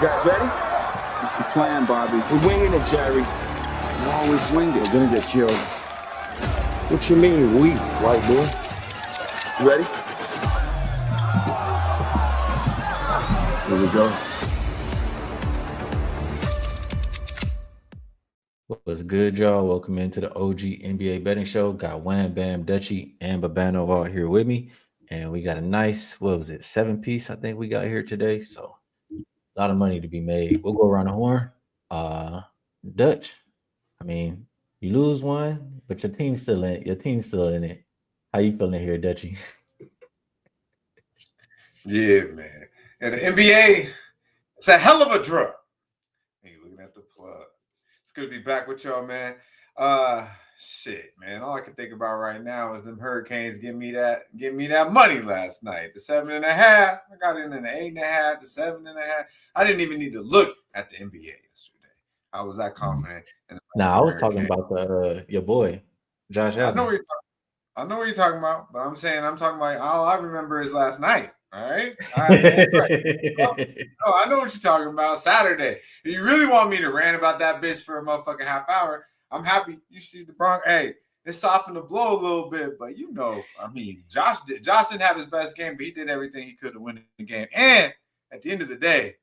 guys ready? What's the plan, Bobby? We're winging it, Jerry. You always wing it. We're gonna get killed. What you mean, we, white boy? You ready? Here we go. What's good, y'all? Welcome into the OG NBA betting show. Got Wham, Bam, Dutchie, and Babano all here with me. And we got a nice, 7-piece I think we got here today. So a lot of money to be made. We'll go around the horn. Dutch, I mean, you lose one, but your team's still in it. How you feeling here, Dutchie? Yeah, man. And the NBA, it's a hell of a drug. Hey, looking at the plug. It's good to be back with y'all, man. Shit, man. All I can think about right now is them Hurricanes give me that money last night. The 7.5. I got in the 8.5, the 7.5. I didn't even need to look at the NBA yesterday. I was that confident. I was talking about your boy, Josh Allen. I know what you're talking about, but I'm talking about all I remember is last night. All right. That's right. I know what you're talking about. Saturday. If you really want me to rant about that bitch for a motherfucking half hour, I'm happy you see the Bronx. Hey, it softened the blow a little bit, but Josh didn't have his best game, but he did everything he could to win the game. And at the end of the day,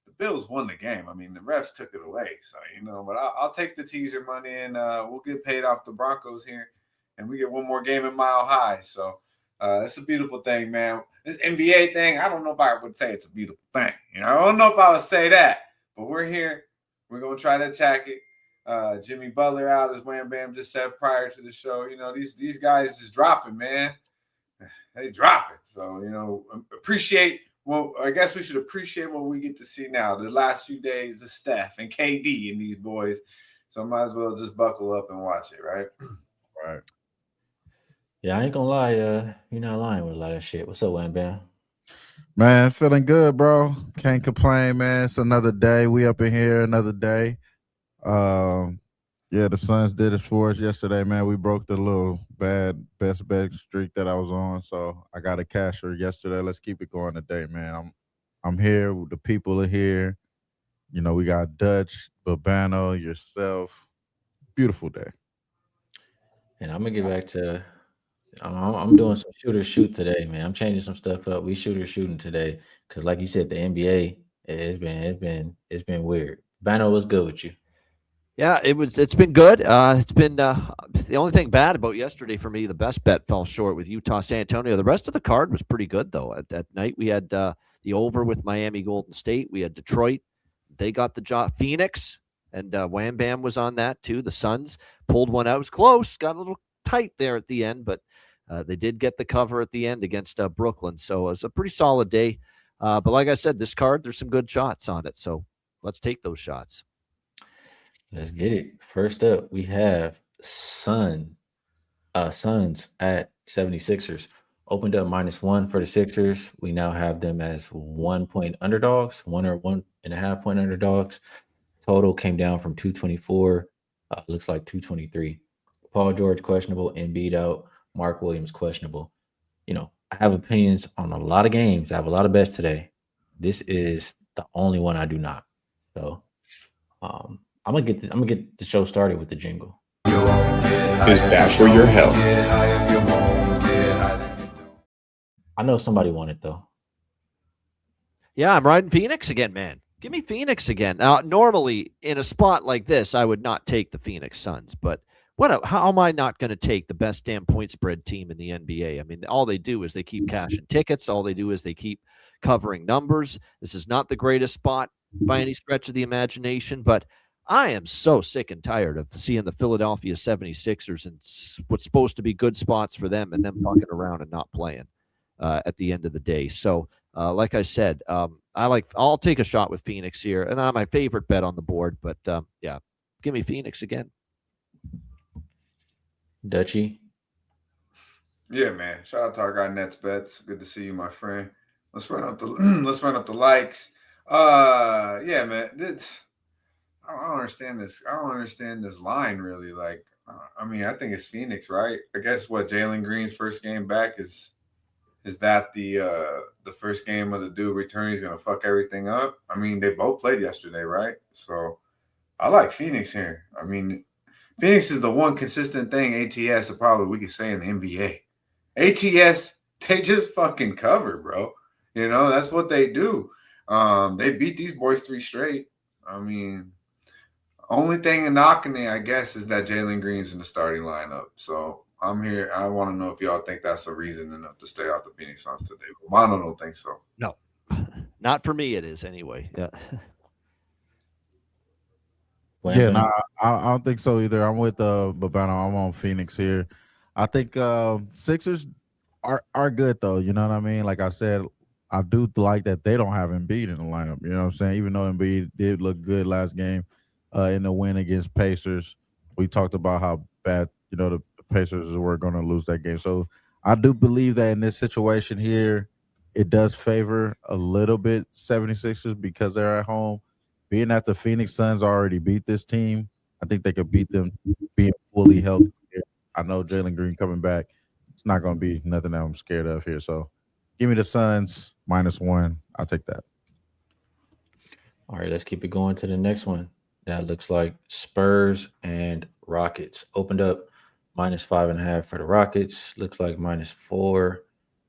the Bills won the game. I mean, the refs took it away. So, but I'll take the teaser money and we'll get paid off the Broncos here. And we get one more game in Mile High. So it's a beautiful thing, man. This NBA thing, I don't know if I would say it's a beautiful thing. I don't know if I would say that. But we're here. We're going to try to attack it. Jimmy Butler out, as Wham Bam just said prior to the show. These guys is dropping, man. They dropping. So, appreciate. Well, I guess we should appreciate what we get to see now. The last few days of Steph and KD and these boys. So might as well just buckle up and watch it, right? Right. Yeah, I ain't gonna lie. You're not lying with a lot of shit. What's up, Wham Bam? Man, feeling good, bro. Can't complain, man. It's another day. We up in here, another day. Yeah, the Suns did it for us yesterday, man. We broke the little bad best bet streak that I was on, so I got a casher yesterday. Let's keep it going today, man. I'm here. The people are here. We got Dutch, Babano, yourself. Beautiful day. And I'm gonna get back to. I'm doing some shooter shoot today, man. I'm changing some stuff up. We shooting today because, like you said, the NBA it's been weird. Bano, what's good with you? Yeah, it's been good. It's been the only thing bad about yesterday for me. The best bet fell short with Utah San Antonio. The rest of the card was pretty good though. At night we had the over with Miami Golden State. We had Detroit. They got the job. Phoenix and Wham Bam was on that too. The Suns pulled one out. It was close. Got a little tight there at the end, but they did get the cover at the end against Brooklyn. So it was a pretty solid day. But like I said, this card, there's some good shots on it. So let's take those shots. Let's get it. First up, we have Suns at 76ers. Opened up -1 for the Sixers. We now have them as 1 point underdogs, 1 or 1.5 point underdogs. Total came down from 224. Looks like 223. Paul George questionable, Embiid out, Mark Williams questionable. I have opinions on a lot of games. I have a lot of bets today. This is the only one I do not. So, I'm gonna get the show started with the jingle. Is bad for your health. I know somebody won it though. Yeah, I'm riding Phoenix again, man. Give me Phoenix again. Now, normally in a spot like this, I would not take the Phoenix Suns, but how am I not going to take the best damn point spread team in the NBA? I mean, all they do is they keep cashing tickets. All they do is they keep covering numbers. This is not the greatest spot by any stretch of the imagination, but I am so sick and tired of seeing the Philadelphia 76ers and what's supposed to be good spots for them and them fucking around and not playing at the end of the day. So, like I said, I'll take a shot with Phoenix here, and I'm my favorite bet on the board. But yeah, give me Phoenix again. Dutchie. Yeah, man. Shout out to our guy Nets Bets. Good to see you, my friend. Let's run up the likes. Yeah, man. I don't understand this. I don't understand this line really. I think it's Phoenix, right? I guess Jalen Green's first game back is Is that the first game of the dude return? He's gonna fuck everything up. I mean, they both played yesterday, right? So I like Phoenix here. I mean, Phoenix is the one consistent thing ATS probably we could say in the NBA. ATS, they just fucking cover, bro. You know, that's what they do. They beat these boys 3 straight. I mean, only thing knocking it, I guess, is that Jalen Green's in the starting lineup. So I'm here. I want to know if y'all think that's a reason enough to stay out the Phoenix Suns today. Mono don't think so. No, not for me. It is anyway. Yeah. Yeah, no, I don't think so either. I'm with Babano. I'm on Phoenix here. I think Sixers are good though. You know what I mean? Like I said, I do like that they don't have Embiid in the lineup. You know what I'm saying? Even though Embiid did look good last game in the win against Pacers, we talked about how bad the Pacers were going to lose that game. So I do believe that in this situation here, it does favor a little bit 76ers because they're at home. Being that the Phoenix Suns already beat this team, I think they could beat them being fully healthy. I know Jalen Green coming back. It's not going to be nothing that I'm scared of here. So give me the Suns -1. I'll take that. All right, let's keep it going to the next one. That looks like Spurs and Rockets. Opened up -5.5 for the Rockets. Looks like -4.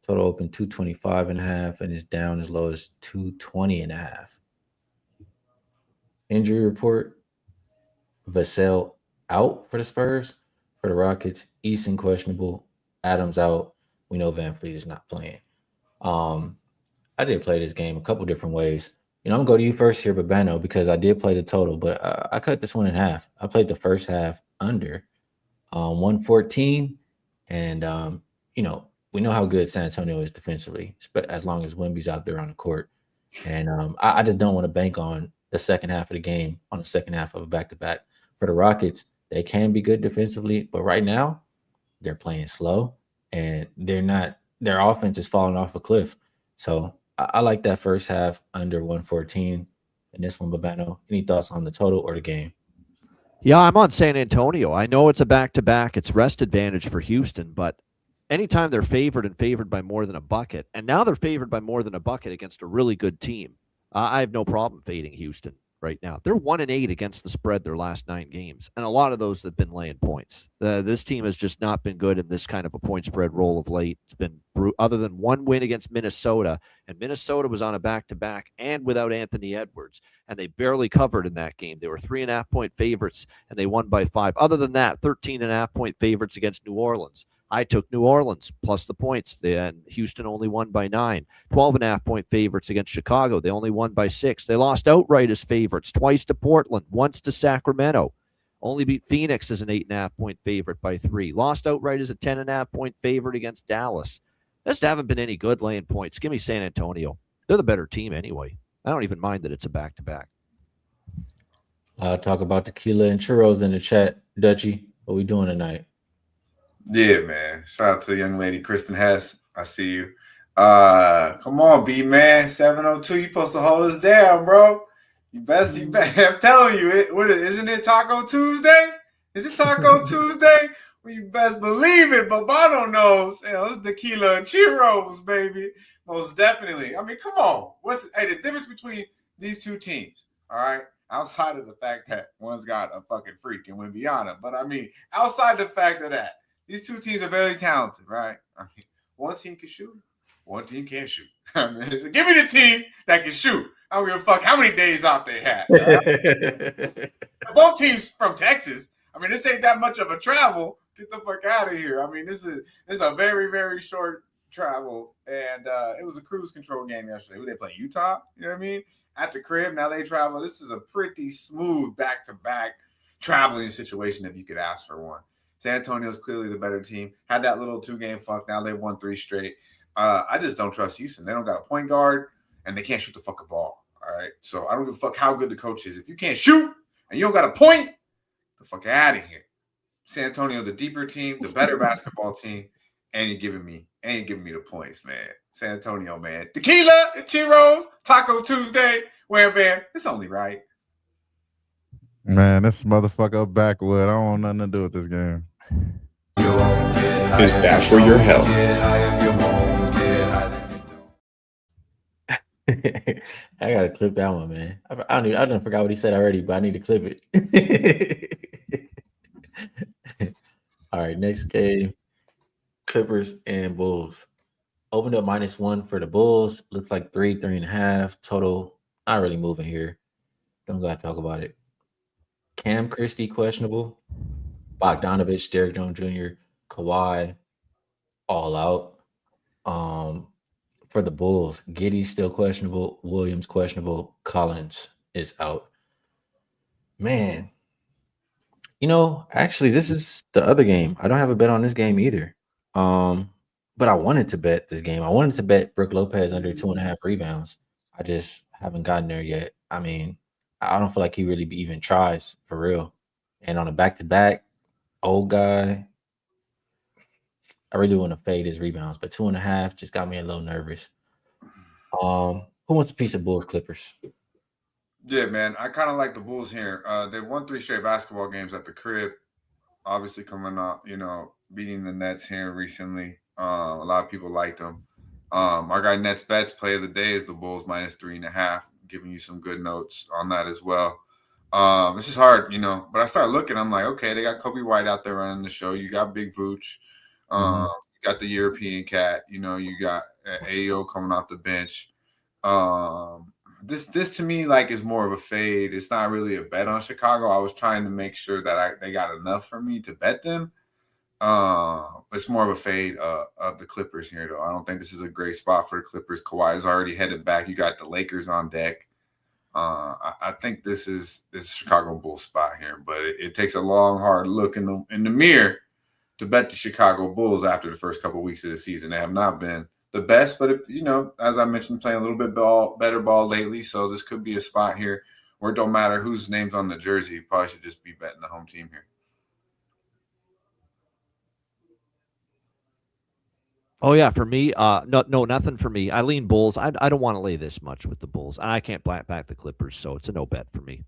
Total open 225.5 and is down as low as 220.5. Injury report: Vassell out for the Spurs. For the Rockets, Easton questionable, Adams out. We know Van Fleet is not playing. I did play this game a couple different ways. I'm gonna go to you first here, Babano, because I did play the total, but I cut this one in half. I played the first half under 114, and we know how good San Antonio is defensively, as long as Wemby's out there on the court. And I just don't want to bank on the second half of the game on the second half of a back-to-back. For the Rockets, they can be good defensively, but right now they're playing slow and their offense is falling off a cliff. So I like that first half under 114. And this one, Babano, any thoughts on the total or the game? Yeah, I'm on San Antonio. I know it's a back-to-back. It's rest advantage for Houston, but anytime they're favored by more than a bucket, and now they're favored by more than a bucket against a really good team, I have no problem fading Houston right now. They're 1-8 against the spread their last 9 games, and a lot of those have been laying points. This team has just not been good in this kind of a point spread role of late. It's been other than one win against Minnesota, and Minnesota was on a back-to-back and without Anthony Edwards, and they barely covered in that game. They were 3.5-point favorites, and they won by 5. Other than that, 13.5-point favorites against New Orleans. I took New Orleans plus the points. And Houston only won by 9. 12.5-point favorites against Chicago. They only won by 6. They lost outright as favorites twice to Portland, once to Sacramento. Only beat Phoenix as an 8.5-point favorite by 3. Lost outright as a 10.5-point favorite against Dallas. They just haven't been any good laying points. Give me San Antonio. They're the better team anyway. I don't even mind that it's a back-to-back. Talk about tequila and churros in the chat. Dutchie, what we doing tonight? Yeah, man. Shout out to the young lady, Kristen Hess. I see you. Come on, B man. 702. You supposed to hold us down, bro. You best. I'm telling you, isn't it Taco Tuesday? Is it Taco Tuesday? Well, you best believe it. Babano knows. It's tequila and churros, baby. Most definitely. I mean, come on. What's the difference between these two teams? All right. Outside of the fact that one's got a fucking freak and Wembyana, but I mean, outside the fact of that. These two teams are very talented, right? I mean, one team can shoot, one team can't shoot. I mean, so give me the team that can shoot. I don't give a fuck how many days off they had. Right? Both teams from Texas. I mean, this ain't that much of a travel. Get the fuck out of here. I mean, this is a very, very short travel, and it was a cruise control game yesterday. Who they play? Utah. You know what I mean? At the crib. Now they travel. This is a pretty smooth back-to-back traveling situation if you could ask for one. San Antonio is clearly the better team. Had that little 2-game fuck. Now they've won 3 straight. I just don't trust Houston. They don't got a point guard, and they can't shoot the fucking ball. All right? So I don't give a fuck how good the coach is. If you can't shoot and you don't got a point, get the fuck out of here. San Antonio, the deeper team, the better basketball team, and you're giving me the points, man. San Antonio, man. Tequila and churros, Taco Tuesday, Wham Bam. It's only right. Man, this motherfucker backwood. I don't want nothing to do with this game. Is bad for your health. I gotta clip that one, man. I don't forgot what he said already, but I need to clip it. All right, next game. Clippers and Bulls. Opened up -1 for the Bulls. Looks like 3.5 total. Not really moving here. Don't gotta talk about it. Cam Christie questionable. Bogdanovich, Derrick Jones Jr., Kawhi all out. For the Bulls, Giddey still questionable. Williams questionable. Collins is out. Man, actually, this is the other game. I don't have a bet on this game either. But I wanted to bet this game. I wanted to bet Brook Lopez under 2.5 rebounds. I just haven't gotten there yet. I mean, I don't feel like he really even tries for real. And on a back-to-back, old guy, I really want to fade his rebounds, but 2.5 just got me a little nervous. Who wants a piece of Bulls Clippers? Yeah, man. I kind of like the Bulls here. They've won 3 straight basketball games at the crib. Obviously coming up, beating the Nets here recently. A lot of people liked them. Our guy Nets Bets play of the day is the Bulls -3.5, giving you some good notes on that as well. This is hard, but I started looking. I'm like, okay, they got Kobe White out there running the show. You got Big Vooch. You got the European cat. You got Ayo coming off the bench. This to me is more of a fade. It's not really a bet on Chicago. I was trying to make sure that they got enough for me to bet them. It's more of a fade of the Clippers here, though. I don't think this is a great spot for the Clippers. Kawhi is already headed back. You got the Lakers on deck. I think this is Chicago Bulls spot here, but it takes a long, hard look in the mirror to bet the Chicago Bulls after the first couple of weeks of the season. They have not been the best, but if as I mentioned, playing a little bit better ball lately, so this could be a spot here where it don't matter whose name's on the jersey. You probably should just be betting the home team here. Oh yeah, for me, no, nothing for me. I lean Bulls. I don't want to lay this much with the Bulls. I can't back the Clippers, so it's a no bet for me.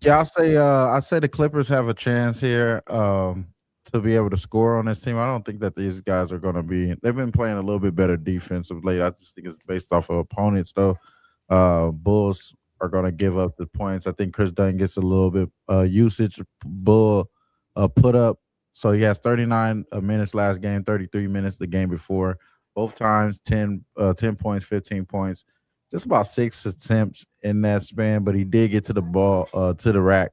Yeah, I say the Clippers have a chance here to be able to score on this team. I don't think that these guys are going to be. They've been playing a little bit better defense of late. I just think it's based off of opponents, though. Bulls are going to give up the points. I think Chris Dunn gets a little bit usage. Bull put up. So he has 39 minutes last game, 33 minutes the game before. Both times 10 points, 15 points. Just about 6 attempts in that span, but he did get to the ball, to the rack,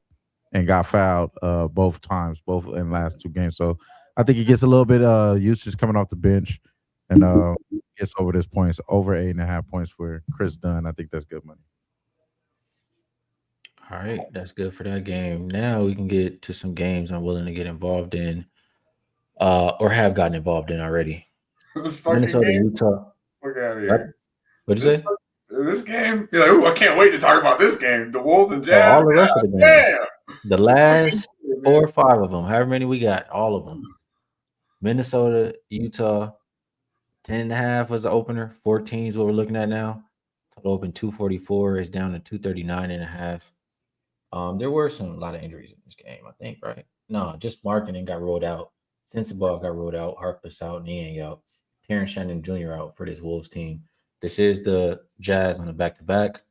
and got fouled both times, both in the last 2 games. So I think he gets a little bit usage coming off the bench, and gets over this points, over 8.5 points for Chris Dunn. I think that's good money. All right, that's good for that game. Now we can get to some games I'm willing to get involved in, or have gotten involved in already. This fucking Minnesota, game? Utah. Fuck out of here. What'd you say? This game? You're like, ooh, I can't wait to talk about this game. The Wolves and Oh, Jazz. all the rest of the games. Damn. The last 4 or 5 of them, however many we got, all of them. Minnesota, Utah, 10.5 was the opener. 14 is what we're looking at now. Total open 244 is down to 239.5. There were a lot of injuries in this game, I think, right? No, just Marketing got ruled out. Sensabaugh got ruled out. Harkless out. Niang out. Terrence Shannon Jr. out for this Wolves team. This is the Jazz on the back-to-back.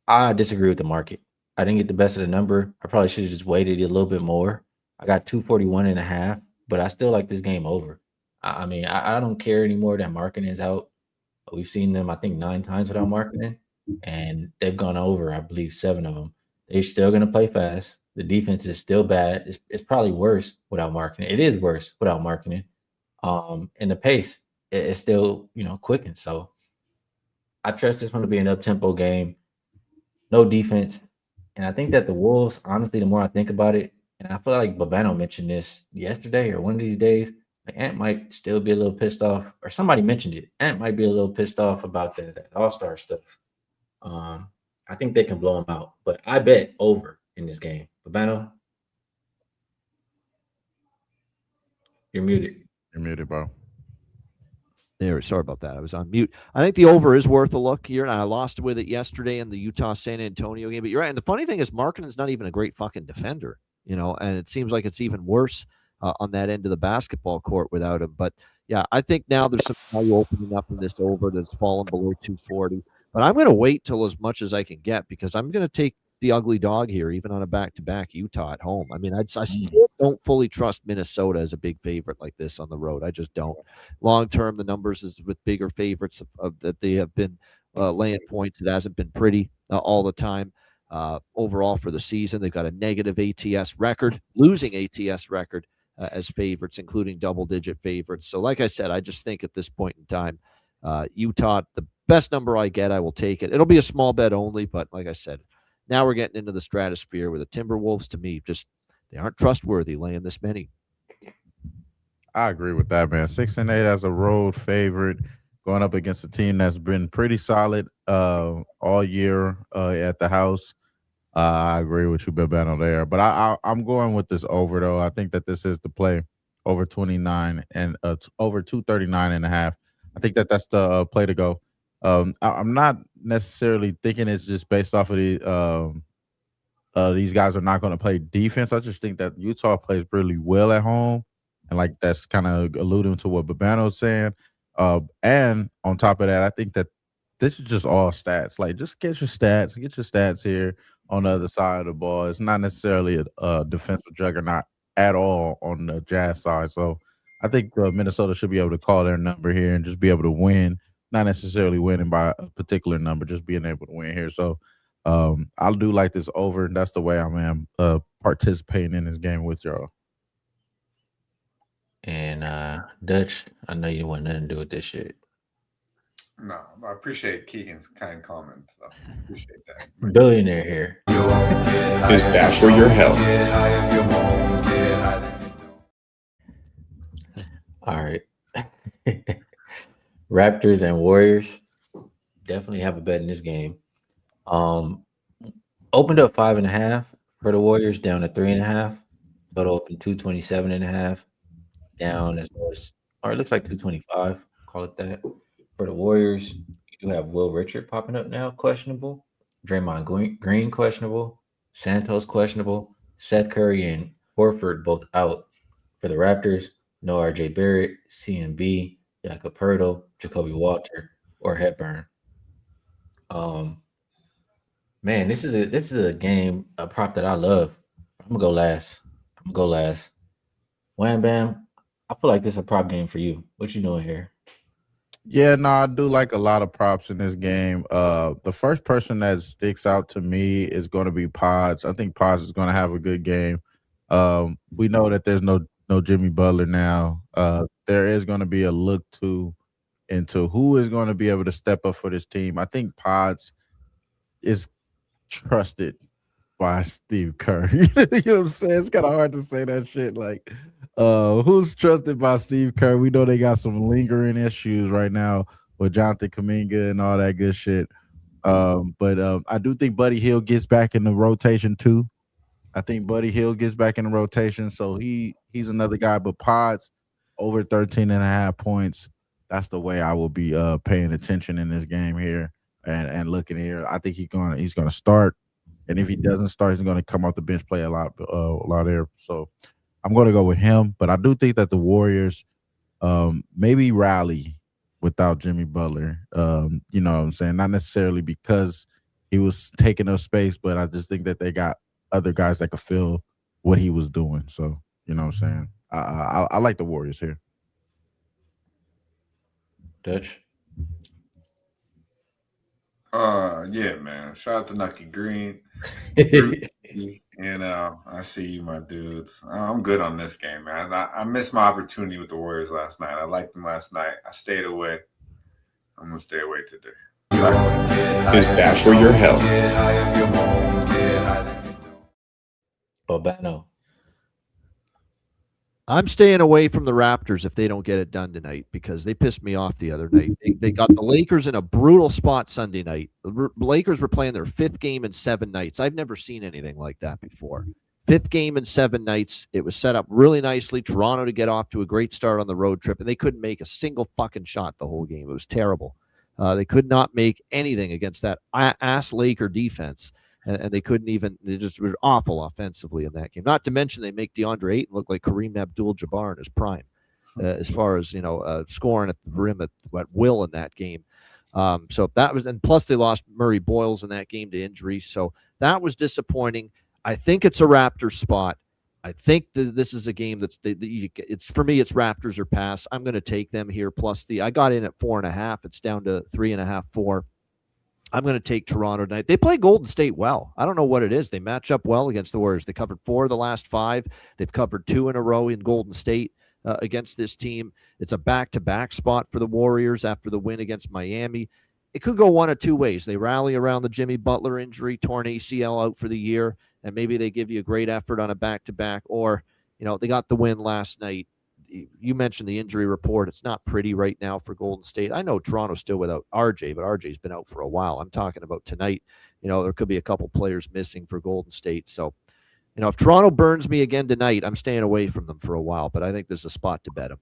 I disagree with the market. I didn't get the best of the number. I probably should have just waited a little bit more. I got 241.5, but I still like this game over. I mean, I don't care anymore that Marketing is out. We've seen them, I think, 9 times without Marketing, and they've gone over, I believe, 7 of them. They're still going to play fast. The defense is still bad. It's probably worse without Marketing. It is worse without Marketing. And the pace is still, quickened. So I trust this one to be an up-tempo game. No defense. And I think that the Wolves, honestly, the more I think about it, and I feel like Babano mentioned this yesterday or one of these days, like Ant might still be a little pissed off, or somebody mentioned it. Ant might be a little pissed off about that All-Star stuff. I think they can blow him out, but I bet over in this game. Babano, you're muted. You're muted, bro. There, sorry about that. I was on mute. I think the over is worth a look here, and I lost with it yesterday in the Utah-San Antonio game. But you're right. And the funny thing is, Markkanen's not even a great fucking defender, and it seems like it's even worse on that end of the basketball court without him. But yeah, I think now there's some value opening up in this over that's fallen below 240. But I'm going to wait till as much as I can get because I'm going to take the ugly dog here, even on a back-to-back Utah at home. I mean, I still don't fully trust Minnesota as a big favorite like this on the road. I just don't. Long-term, the numbers is with bigger favorites of that they have been laying points. It hasn't been pretty all the time. Overall for the season, they've got a negative ATS record, losing ATS record as favorites, including double-digit favorites. So like I said, I just think at this point in time, Utah, the best number I get, I will take it. It'll be a small bet only, but like I said, now we're getting into the stratosphere where the Timberwolves, to me, just they aren't trustworthy laying this many. I agree with that, man. 6-8 as a road favorite going up against a team that's been pretty solid all year at the house. I agree with you, Bebano, there. But I'm going with this over, though. I think that this is the play over 29 and over 239.5. I think that that's the play to go. I'm not necessarily thinking it's just based off of these guys are not going to play defense. I just think that Utah plays really well at home. And like that's kind of alluding to what Babano's saying. And on top of that, I think that this is just all stats. Like just get your stats here on the other side of the ball. It's not necessarily a defensive juggernaut at all on the Jazz side. So I think Minnesota should be able to call their number here and just be able to win. Not necessarily winning by a particular number, just being able to win here. So I do like this over, and that's the way I am participating in this game with y'all. And Dutch, I know you want nothing to do with this shit. No, I appreciate Keegan's kind comments. So appreciate that. Billionaire here. Is bad for your health. All right. Raptors and Warriors definitely have a bet in this game. Opened up 5.5 for the Warriors, down to 3.5. Total open 227.5. Down as low as, or it looks like 225. Call it that. For the Warriors, you have Will Richard popping up now, questionable. Draymond Green, questionable. Santos, questionable. Seth Curry and Horford both out. For the Raptors, no RJ Barrett, CMB, Jakob Poeltl, Jacoby Walter, or Hepburn. Man, this is a game, a prop that I love. I'm gonna go last. Wham Bam, I feel like this is a prop game for you. What you doing here? Yeah, no, I do like a lot of props in this game. The first person that sticks out to me is going to be Pods. I think Pods is going to have a good game. We know that there's no Jimmy Butler now. There is going to be a look into who is going to be able to step up for this team. I think Pods is trusted by Steve Kerr. You know what I'm saying? It's kind of hard to say that shit. Like, who's trusted by Steve Kerr? We know they got some lingering issues right now with Jonathan Kuminga and all that good shit. But I do think Buddy Hield gets back in the rotation too. I think Buddy Hield gets back in the rotation, so he's another guy. But Pods over 13.5 points. That's the way I will be paying attention in this game here and looking here. I think he's gonna start, and if he doesn't start, he's gonna come off the bench, play a lot there. So I'm gonna go with him. But I do think that the Warriors maybe rally without Jimmy Butler. You know what I'm saying? Not necessarily because he was taking up space, but I just think that they got other guys that could fill what he was doing. So you know what I'm saying? I like the Warriors here. Dutch? Yeah, man. Shout out to Nucky Green. And I see you, my dudes. I'm good on this game, man. I missed my opportunity with the Warriors last night. I liked them last night. I stayed away. I'm gonna stay away today. Is bad for your health. Bobano. I'm staying away from the Raptors if they don't get it done tonight because they pissed me off the other night. They got the Lakers in a brutal spot Sunday night. The Lakers were playing their 5th game in 7 nights. I've never seen anything like that before. 5th game in 7 nights. It was set up really nicely. Toronto to get off to a great start on the road trip, and they couldn't make a single fucking shot the whole game. It was terrible. They could not make anything against that ass Laker defense. and they couldn't even. They just were awful offensively in that game. Not to mention they make DeAndre Ayton look like Kareem Abdul-Jabbar in his prime, as far as scoring at the rim at will in that game. So that was, and plus they lost Murray Boyles in that game to injury. So that was disappointing. I think it's a Raptors spot. I think that this is a game that's it's for me. It's Raptors or pass. I'm going to take them here. Plus I got in at 4.5. It's down to 3.5, 4. I'm going to take Toronto tonight. They play Golden State well. I don't know what it is. They match up well against the Warriors. They covered 4 of the last 5. They've covered 2 in a row in Golden State against this team. It's a back-to-back spot for the Warriors after the win against Miami. It could go one of two ways. They rally around the Jimmy Butler injury, torn ACL out for the year, and maybe they give you a great effort on a back-to-back, or, they got the win last night. You mentioned the injury report. It's not pretty right now for Golden State. I know Toronto's still without RJ, but RJ's been out for a while. I'm talking about tonight. There could be a couple players missing for Golden State. So, if Toronto burns me again tonight, I'm staying away from them for a while, but I think there's a spot to bet them.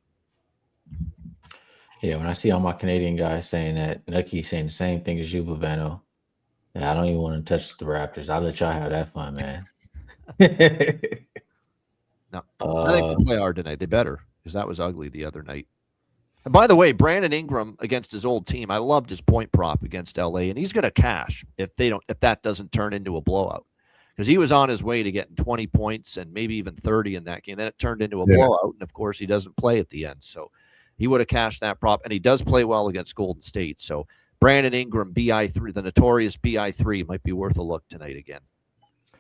Yeah, when I see all my Canadian guys saying that, Nucky saying the same thing as you, Bavano, I don't even want to touch the Raptors. I'll let y'all have that fun, man. No, I think they play hard tonight. They better, because that was ugly the other night. And by the way, Brandon Ingram against his old team, I loved his point prop against LA, and he's going to cash if that doesn't turn into a blowout, because he was on his way to getting 20 points and maybe even 30 in that game. Then it turned into a blowout, and of course he doesn't play at the end, so he would have cashed that prop, and he does play well against Golden State. So Brandon Ingram, BI3, the notorious BI3, might be worth a look tonight again.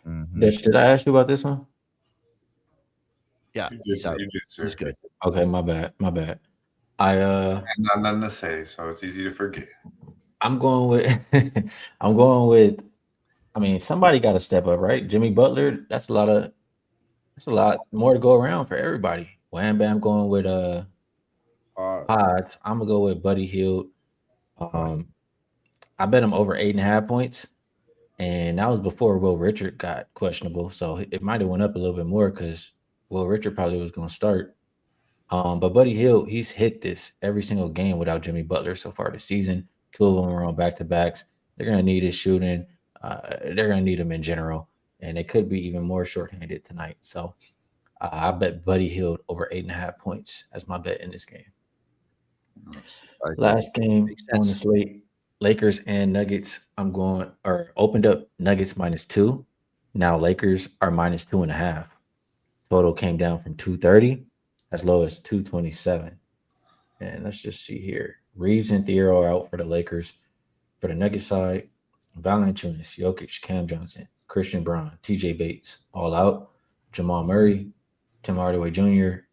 Mm-hmm. Did I ask you about this one? Yeah, He's good. Okay, my bad. I not nothing to say, so it's easy to forget. I'm going with I mean, somebody got to step up, right? Jimmy Butler, that's a lot more to go around for everybody. Wham Bam going with odds. I'm gonna go with Buddy Hield. I bet him over 8.5 points, and that was before Will Richard got questionable, so it might have went up a little bit more because Will Richard probably was going to start. But Buddy Hield, he's hit this every single game without Jimmy Butler so far this season. 2 of them are on back-to-backs. They're going to need his shooting. They're going to need him in general, and they could be even more shorthanded tonight. So I bet Buddy Hield over 8.5 points as my bet in this game. Last game on the slate, Lakers and Nuggets. Opened up Nuggets -2. Now Lakers are -2.5. Total came down from 230 as low as 227. And let's just see here. Reeves and Thiero are out for the Lakers. For the Nuggets side, Valanciunas, Jokic, Cam Johnson, Christian Braun, TJ Bates, all out. Jamal Murray, Tim Hardaway Jr.,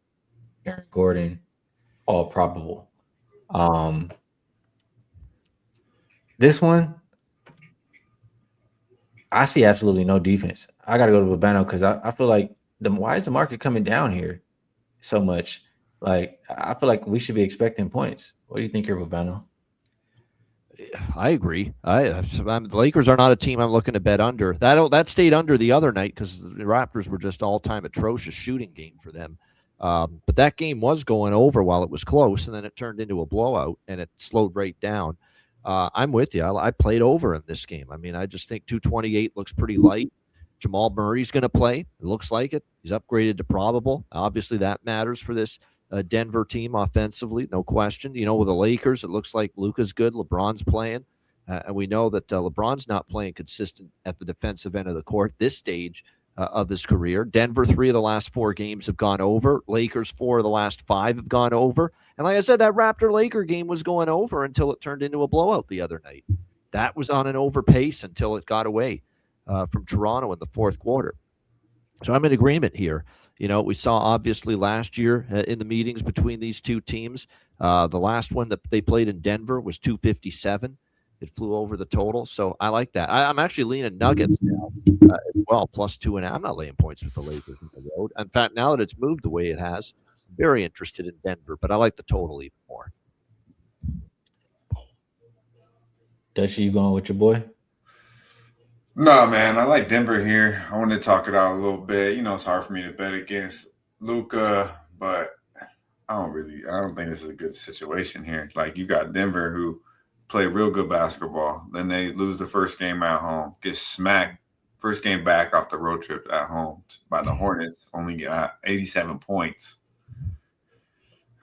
Aaron Gordon, all probable. This one, I see absolutely no defense. I got to go to Babano because I feel like why is the market coming down here so much? Like, I feel like we should be expecting points. What do you think here, Babano? I agree. The Lakers are not a team I'm looking to bet under. That stayed under the other night because the Raptors were just all-time atrocious shooting game for them. But that game was going over while it was close, and then it turned into a blowout, and it slowed right down. I'm with you. I played over in this game. I mean, I just think 228 looks pretty light. Jamal Murray's going to play. It looks like it. He's upgraded to probable. Obviously, that matters for this Denver team offensively, no question. With the Lakers, it looks like Luka's good. LeBron's playing. And we know that LeBron's not playing consistent at the defensive end of the court this stage of his career. Denver, 3 of the last 4 games have gone over. Lakers, 4 of the last 5 have gone over. And like I said, that Raptor-Laker game was going over until it turned into a blowout the other night. That was on an over pace until it got away from Toronto in the fourth quarter. So I'm in agreement here. We saw obviously last year in the meetings between these two teams, the last one that they played in Denver was 257. It flew over the total. So I like that. I'm actually leaning Nuggets now as well, +2.5. I'm not laying points with the Lakers on the road. In fact, now that it's moved the way it has, I'm very interested in Denver, but I like the total even more. Dutchie, you going with your boy? No, man, I like Denver here. I want to talk it out a little bit. It's hard for me to bet against Luka, but I don't think this is a good situation here. Like, you got Denver who play real good basketball. Then they lose the first game at home, get smacked First game back off the road trip at home by the Hornets, only got 87 points.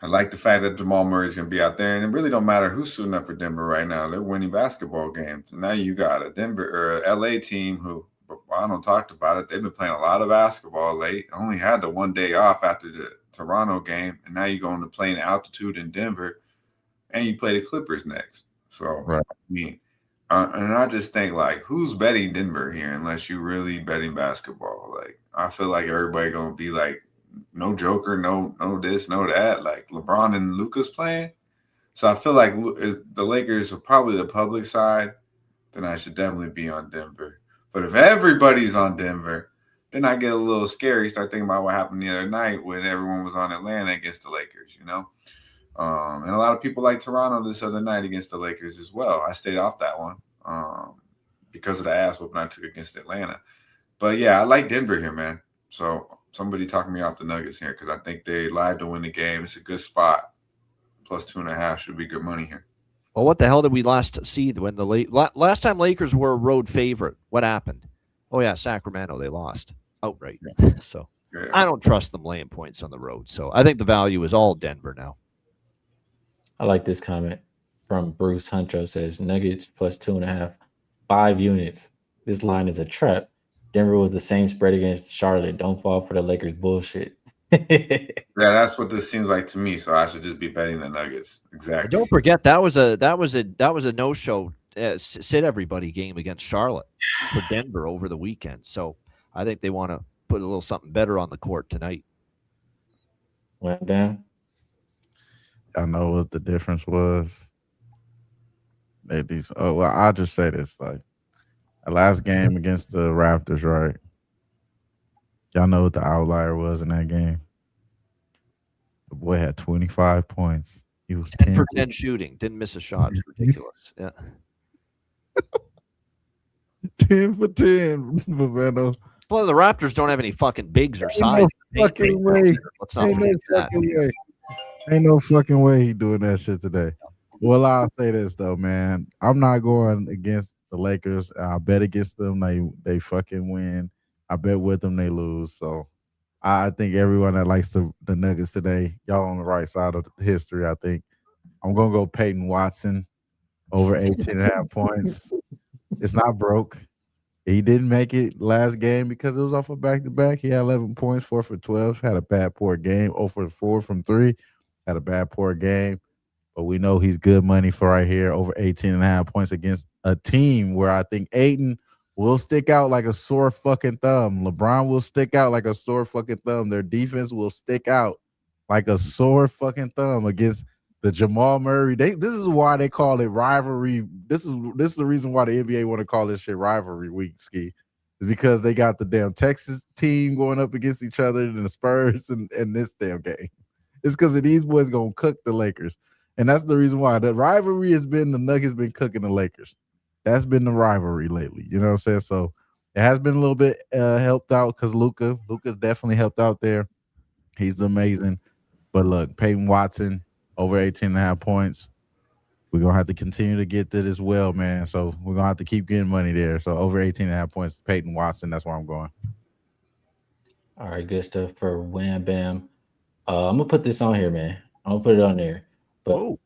I like the fact that Jamal Murray's going to be out there, and it really don't matter who's suiting up for Denver right now. They're winning basketball games. And now you got a Denver or a LA team who, I don't talked about it. They've been playing a lot of basketball late. Only had the 1 day off after the Toronto game, and now you're going to play in altitude in Denver, and you play the Clippers next. So, Right. I mean, and I just think, like, who's betting Denver here unless you're really betting basketball? Like, I feel like everybody going to be like, no Joker, no this, no that. Like LeBron and Luka's playing. So I feel like if the Lakers are probably the public side, then I should definitely be on Denver. But if everybody's on Denver, then I get a little scary. Start thinking about what happened the other night when everyone was on Atlanta against the Lakers, you know? And a lot of people like Toronto this other night against the Lakers as well. I stayed off that one because of the ass whooping I took against Atlanta. But yeah, I like Denver here, man. So somebody talking me off the Nuggets here because I think they live to win the game. It's a good spot. Plus 2.5 should be good money here. Well, what the hell did we last see when the last time Lakers were a road favorite? What happened? Oh yeah, Sacramento. They lost outright. Yeah. So yeah. I don't trust them laying points on the road. So I think the value is all Denver now. I like this comment from Bruce Huncho. Says Nuggets plus 2.5, 5 units. This line is a trap. Denver was the same spread against Charlotte. Don't fall for the Lakers bullshit. Yeah, that's what this seems like to me. So I should just be betting the Nuggets. Exactly. And don't forget that was a no-show sit everybody game against Charlotte for Denver over the weekend. So I think they want to put a little something better on the court tonight. Went down. I know what the difference was. I'll just say this: like the last game against the Raptors, right? Y'all know what the outlier was in that game. The boy had 25 points. He was 10 for 10 shooting. Didn't miss a shot. It's ridiculous. Yeah. 10 for 10, Baveno. Well, the Raptors don't have any fucking bigs or size. No fucking way. Ain't no fucking way he doing that shit today. Well, I'll say this though, man. I'm not going against the Lakers. I bet against them. They fucking win. I bet with them they lose. So I think everyone that likes the Nuggets today, y'all on the right side of the history. I think I'm gonna go Peyton Watson over 18.5 points. It's not broke. He didn't make it last game because it was off a back-to-back. He had 11 points, 4 for 12. Had a bad, poor game. 0 for 4 from 3. Had a bad, poor game. But we know he's good money for right here, over 18.5 points against a team where I think Ayton will stick out like a sore fucking thumb. LeBron will stick out like a sore fucking thumb. Their defense will stick out like a sore fucking thumb against the Jamal Murray. This is why they call it rivalry. This is the reason why the NBA want to call this shit rivalry week, Skee. Is because they got the damn Texas team going up against each other and the Spurs and this damn game. It's because of these boys going to cook the Lakers. And that's the reason why. The rivalry has been the Nuggets been cooking the Lakers. That's been the rivalry lately. You know what I'm saying? So it has been a little bit helped out because Luka's definitely helped out there. He's amazing. But look, Peyton Watson, over 18.5 points. We're going to have to continue to get that as well, man. So we're going to have to keep getting money there. So over 18.5 points, Peyton Watson, that's where I'm going. All right, good stuff for Wham Bam. I'm going to put this on here, man. I'm going to put it on there. But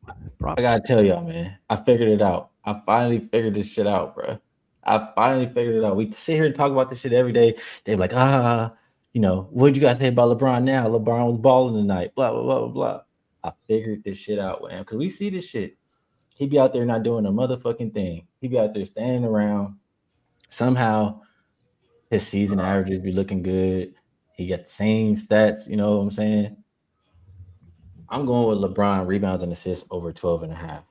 I got to tell y'all, man, I figured it out. I finally figured this shit out, bro. I finally figured it out. We sit here and talk about this shit every day. They're like, what'd you guys say about LeBron now? LeBron was balling tonight, blah, blah, blah, blah, blah. I figured this shit out, man, because we see this shit. He be out there not doing a motherfucking thing. He be out there standing around. Somehow his season averages be looking good. He got the same stats, you know what I'm saying? I'm going with LeBron rebounds and assists over 12.5.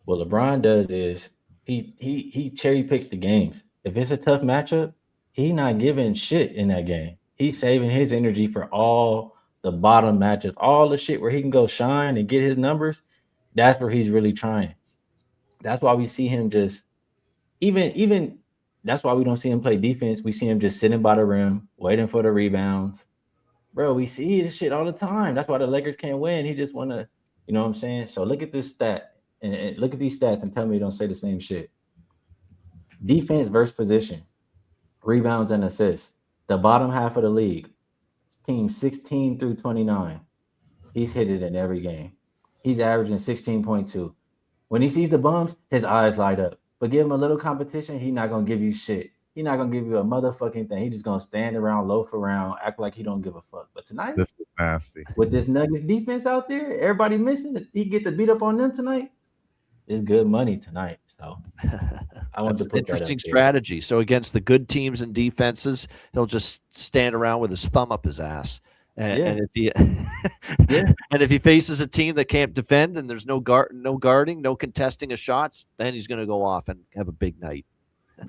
What LeBron does is he cherry picks the games. If it's a tough matchup, he's not giving shit in that game. He's saving his energy for all the bottom matchups, all the shit where he can go shine and get his numbers. That's where he's really trying. That's why we see him just even that's why we don't see him play defense. We see him just sitting by the rim, waiting for the rebounds. Bro, we see this shit all the time. That's why the Lakers can't win. He just want to, you know what I'm saying? So look at this stat and look at these stats and tell me you don't say the same shit. Defense versus position. rebounds, and assists. The bottom half of the league, team 16 through 29. He's hit it in every game. He's averaging 16.2. When he sees the bums, his eyes light up. But give him a little competition, he's not gonna give you shit. He's not gonna give you a motherfucking thing. He's just gonna stand around, loaf around, act like he don't give a fuck. But tonight, This is nasty. with this Nuggets defense out there, everybody missing, he get to beat up on them tonight. It's good money tonight. So I want That's to an put interesting that up strategy. So against the good teams and defenses, he'll just stand around with his thumb up his ass. And if he and if he faces a team that can't defend and there's no guarding, no contesting of shots, then he's going to go off and have a big night.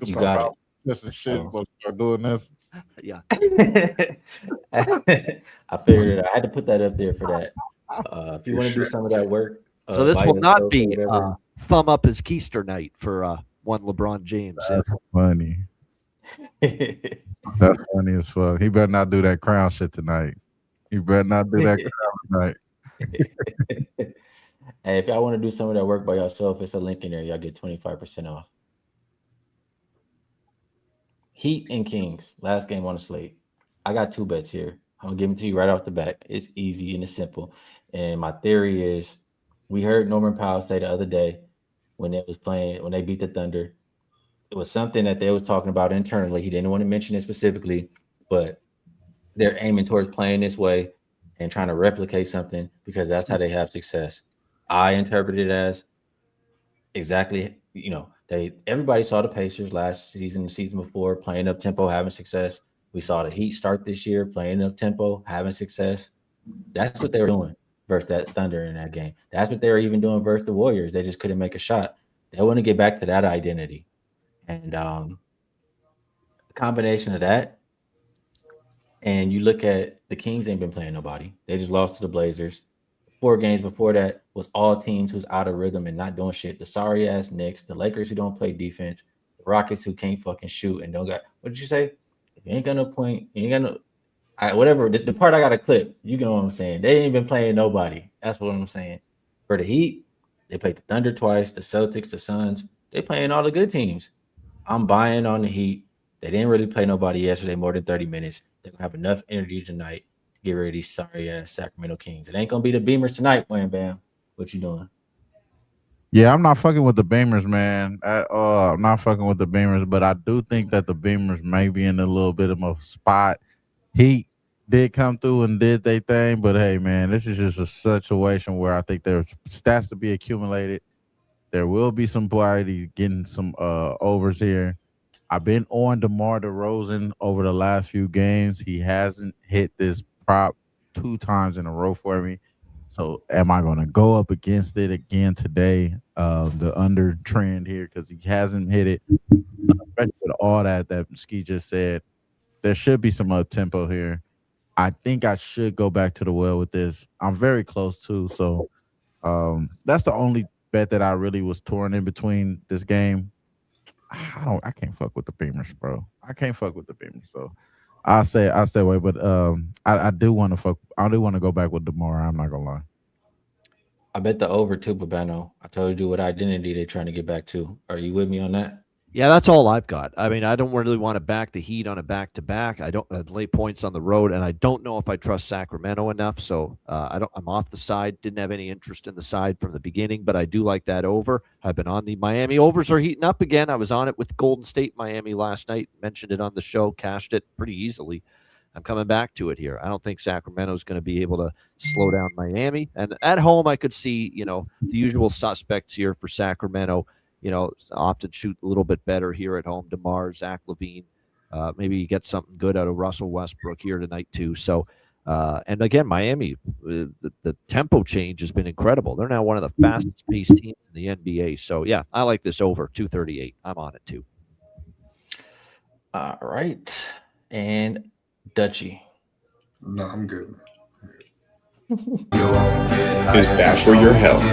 You got it. This is shit. We'll start doing this. Yeah. I figured it. I had to put that up there for that. If you want to do some of that work, So this buy will not yourself or be whatever. thumb up his keister night for one LeBron James. That's funny. That's funny as fuck. He better not do that crown shit tonight. He better not do that crown tonight. Hey, if y'all want to do some of that work by yourself, it's a link in there. Y'all get 25% off. Heat and Kings, last game on the slate. I got 2 bets here. I'm gonna give them to you right off the bat. It's easy and it's simple. And my theory is, we heard Norman Powell say the other day when they beat the Thunder, it was something that they was talking about internally. He didn't want to mention it specifically, but they're aiming towards playing this way and trying to replicate something because that's how they have success. I interpret it as exactly, everybody saw the Pacers last season, the season before, playing up tempo, having success. We saw the Heat start this year, playing up tempo, having success. That's what they were doing versus that Thunder in that game. That's what they were even doing versus the Warriors. They just couldn't make a shot. They want to get back to that identity. And the combination of that, and you look at the Kings ain't been playing nobody. They just lost to the Blazers. 4 games before that was all teams who's out of rhythm and not doing shit. The sorry ass Knicks, the Lakers who don't play defense, the Rockets who can't fucking shoot and don't got. What did you say? If you ain't got no point, you ain't got no. Whatever. The part I got to clip. You know what I'm saying? They ain't been playing nobody. That's what I'm saying. For the Heat, they played the Thunder twice, the Celtics, the Suns. They playing all the good teams. I'm buying on the Heat. They didn't really play nobody yesterday more than 30 minutes. They're gonna have enough energy tonight to get rid of these sorry ass Sacramento Kings. It ain't gonna be the Beamers tonight, Wham Bam. What you doing? Yeah, I'm not fucking with the Beamers, man. I'm not fucking with the Beamers, but I do think that the Beamers may be in a little bit of a spot. Heat did come through and did their thing, but hey, man, this is just a situation where I think there's stats to be accumulated. There will be somebody getting some overs here. I've been on DeMar DeRozan over the last few games. He hasn't hit this prop 2 times in a row for me. So am I going to go up against it again today? The under trend here, because he hasn't hit it. Especially with all that Skee just said, there should be some up tempo here. I think I should go back to the well with this. I'm very close too. So that's the only bet that I really was torn in between this game. I can't fuck with the Beamers, bro. I can't fuck with the Beamers. So I say wait, but I do want to fuck. I do want to go back with DeMar. I'm not gonna lie. I bet the over too, Babano. I told you what identity they're trying to get back to. Are you with me on that? Yeah, that's all I've got. I mean, I don't really want to back the Heat on a back-to-back. I don't lay points on the road, and I don't know if I trust Sacramento enough. So I'm off the side. Didn't have any interest in the side from the beginning, but I do like that over. I've been on the Miami overs are heating up again. I was on it with Golden State, Miami last night. Mentioned it on the show. Cashed it pretty easily. I'm coming back to it here. I don't think Sacramento's going to be able to slow down Miami. And at home, I could see, the usual suspects here for Sacramento. Often shoot a little bit better here at home. DeMar, Zach LaVine. Maybe you get something good out of Russell Westbrook here tonight too. So, and again, Miami, the tempo change has been incredible. They're now one of the fastest paced teams in the NBA. So, yeah, I like this over 238. I'm on it too. All right. And Dutchie. No, I'm good. Is bad for your health.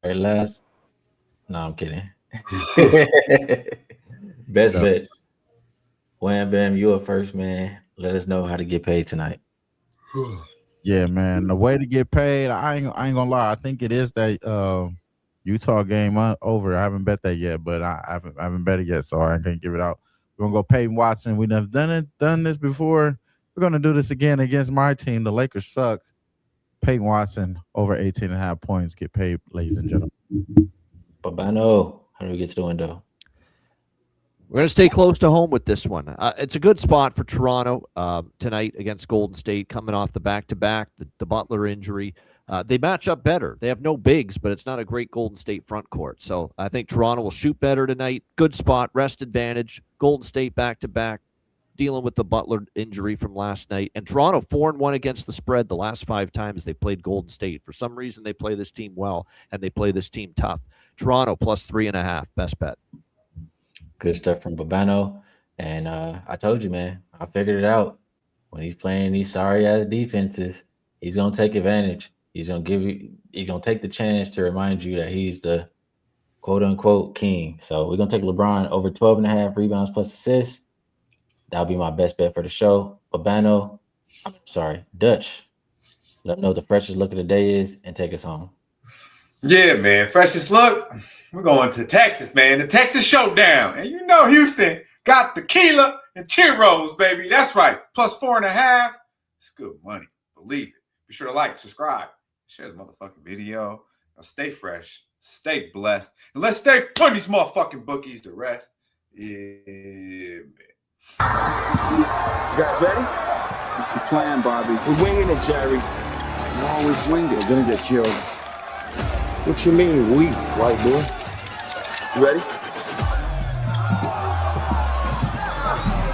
All right, last. No, I'm kidding. Best bets. Wham Bam, you up first, man. Let us know how to get paid tonight. Yeah, man. The way to get paid, I ain't gonna lie. I think it is that Utah game over. I haven't bet that yet, but I haven't bet it yet, so I can't give it out. We're gonna go Peyton Watson. We never done this before. We're gonna do this again against my team. The Lakers suck. Peyton Watson over 18.5 points. Get paid, ladies and gentlemen. Babano, how do we get to the window? We're going to stay close to home with this one. It's a good spot for Toronto tonight against Golden State, coming off the back-to-back, the Butler injury. They match up better. They have no bigs, but it's not a great Golden State front court. So I think Toronto will shoot better tonight. Good spot, rest advantage. Golden State back-to-back, dealing with the Butler injury from last night. And Toronto 4-1 against the spread the last 5 times they played Golden State. For some reason, they play this team well, and they play this team tough. Toronto plus 3.5, best bet. Good stuff from Babano. And I told you, man, I figured it out. When he's playing these sorry-ass defenses, he's going to take advantage. He's going to take the chance to remind you that he's the quote-unquote king. So we're going to take LeBron over 12.5 rebounds plus assists. That'll be my best bet for the show. Babano, Dutch, let them know what the freshest look of the day is and take us home. Yeah, man. Freshest look. We're going to Texas, man. The Texas Showdown. And you know Houston got tequila and churros, baby. That's right. Plus 4.5. It's good money. Believe it. Be sure to like, subscribe, share the motherfucking video. Now stay fresh, stay blessed, and let's stay putting these motherfucking bookies to rest. Yeah, man. You guys ready? It's the plan, Bobby. We're winging it, Jerry. You always wing it. We're gonna get killed. What you mean, we, white boy? You ready?